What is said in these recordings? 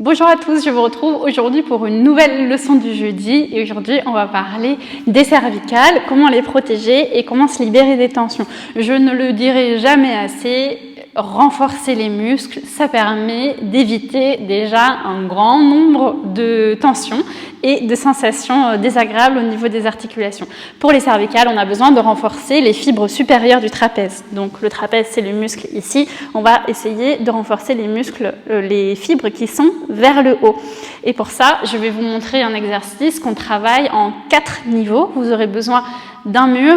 Bonjour à tous, je vous retrouve aujourd'hui pour une nouvelle leçon du jeudi et aujourd'hui on va parler des cervicales, comment les protéger et comment se libérer des tensions. Je ne le dirai jamais assez, renforcer les muscles, ça permet d'éviter déjà un grand nombre de tensions et de sensations désagréables au niveau des articulations. Pour les cervicales, on a besoin de renforcer les fibres supérieures du trapèze. Donc le trapèze, c'est le muscle ici. On va essayer de renforcer les muscles, les fibres qui sont vers le haut. Et pour ça, je vais vous montrer un exercice qu'on travaille en 4 niveaux. Vous aurez besoin d'un mur,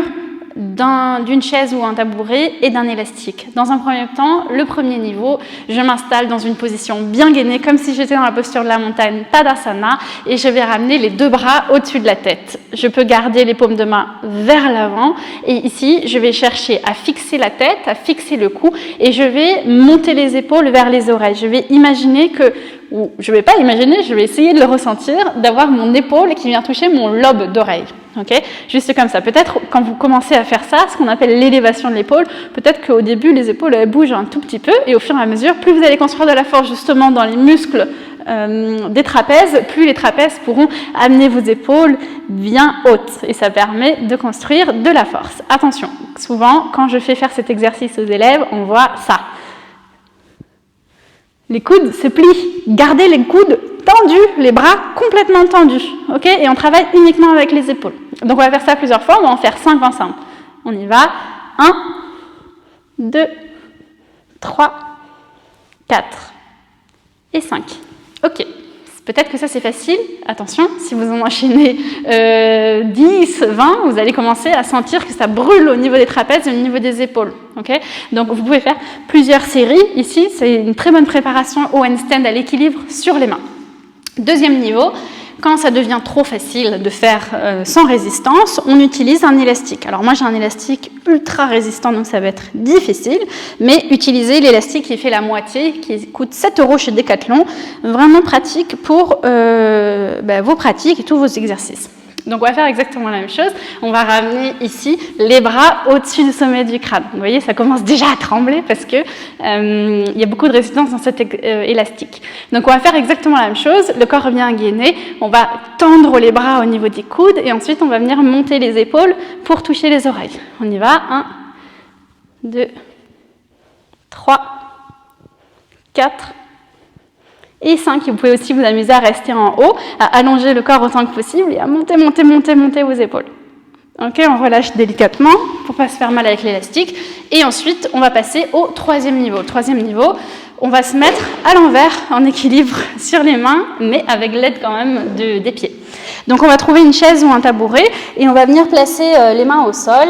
d'une chaise ou un tabouret et d'un élastique. Dans un premier temps, le premier niveau, je m'installe dans une position bien gainée, comme si j'étais dans la posture de la montagne, Tadasana, et je vais ramener les deux bras au-dessus de la tête. Je peux garder les paumes de main vers l'avant, et ici, je vais chercher à fixer la tête, à fixer le cou, et je vais monter les épaules vers les oreilles. Je vais imaginer que, ou je ne vais pas imaginer, je vais essayer de le ressentir, d'avoir mon épaule qui vient toucher mon lobe d'oreille. Okay, juste comme ça. Peut-être quand vous commencez à faire ça, ce qu'on appelle l'élévation de l'épaule, peut-être qu'au début les épaules elles bougent un tout petit peu et au fur et à mesure, plus vous allez construire de la force justement dans les muscles des trapèzes, plus les trapèzes pourront amener vos épaules bien hautes et ça permet de construire de la force. Attention, souvent quand je fais faire cet exercice aux élèves, on voit ça. Les coudes se plient, gardez les coudes tendus, les bras complètement tendus, ok? Et on travaille uniquement avec les épaules. Donc on va faire ça plusieurs fois, on va en faire 5 ensemble. On y va, 1, 2, 3, 4 et 5. Ok, peut-être que ça c'est facile, attention, si vous en enchaînez 10, 20, vous allez commencer à sentir que ça brûle au niveau des trapèzes et au niveau des épaules. Okay, donc vous pouvez faire plusieurs séries. Ici, c'est une très bonne préparation au handstand à l'équilibre sur les mains. Deuxième niveau, quand ça devient trop facile de faire sans résistance, on utilise un élastique. Alors moi j'ai un élastique ultra résistant, donc ça va être difficile, mais utilisez l'élastique qui fait la moitié, qui coûte 7 € chez Decathlon, vraiment pratique pour vos pratiques et tous vos exercices. Donc on va faire exactement la même chose, on va ramener ici les bras au-dessus du sommet du crâne. Vous voyez, ça commence déjà à trembler parce que y a beaucoup de résistance dans cet élastique. Donc on va faire exactement la même chose, le corps revient gainé, on va tendre les bras au niveau des coudes et ensuite on va venir monter les épaules pour toucher les oreilles. On y va, 1, 2, 3, 4, et 5, vous pouvez aussi vous amuser à rester en haut, à allonger le corps autant que possible et à monter vos épaules. Ok, on relâche délicatement pour ne pas se faire mal avec l'élastique. Et ensuite, on va passer au troisième niveau. Le troisième niveau, on va se mettre à l'envers en équilibre sur les mains, mais avec l'aide quand même des pieds. Donc on va trouver une chaise ou un tabouret et on va venir placer les mains au sol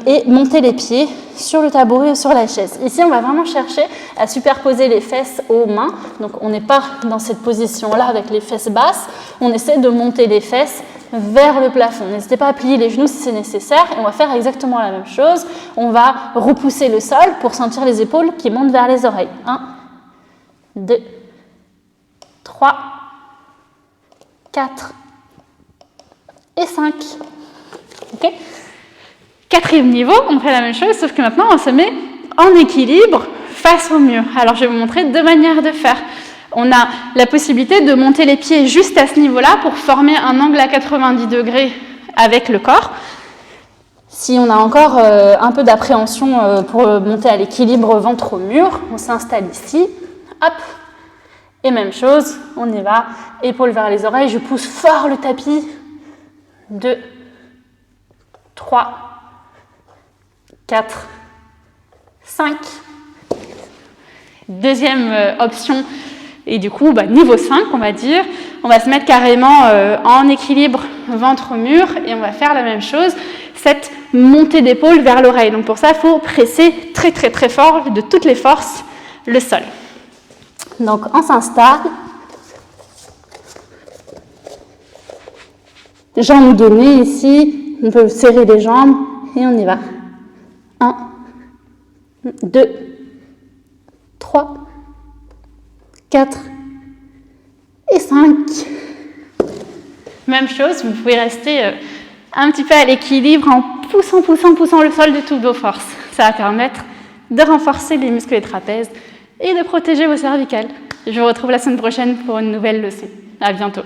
et monter les pieds sur le tabouret ou sur la chaise. Ici, on va vraiment chercher à superposer les fesses aux mains. Donc, on n'est pas dans cette position-là avec les fesses basses. On essaie de monter les fesses vers le plafond. N'hésitez pas à plier les genoux si c'est nécessaire. Et on va faire exactement la même chose. On va repousser le sol pour sentir les épaules qui montent vers les oreilles. 1, 2, 3, 4 et 5. Ok ? Quatrième niveau, on fait la même chose, sauf que maintenant on se met en équilibre face au mur. Alors je vais vous montrer deux manières de faire. On a la possibilité de monter les pieds juste à ce niveau-là pour former un angle à 90 degrés avec le corps. Si on a encore un peu d'appréhension pour monter à l'équilibre ventre au mur, on s'installe ici, hop, et même chose, on y va, épaules vers les oreilles, je pousse fort le tapis, 2, 3, 4, 5. Deuxième option, et du coup, niveau 5, on va dire, on va se mettre carrément en équilibre ventre-mur et on va faire la même chose, cette montée d'épaule vers l'oreille. Donc pour ça, il faut presser très très très fort, de toutes les forces, le sol. Donc on s'installe, jambes données ici, on peut serrer les jambes et on y va. 1, 2, 3, 4 et 5. Même chose, vous pouvez rester un petit peu à l'équilibre en poussant le sol de toutes vos forces. Ça va permettre de renforcer les muscles des trapèzes et de protéger vos cervicales. Je vous retrouve la semaine prochaine pour une nouvelle leçon. À bientôt.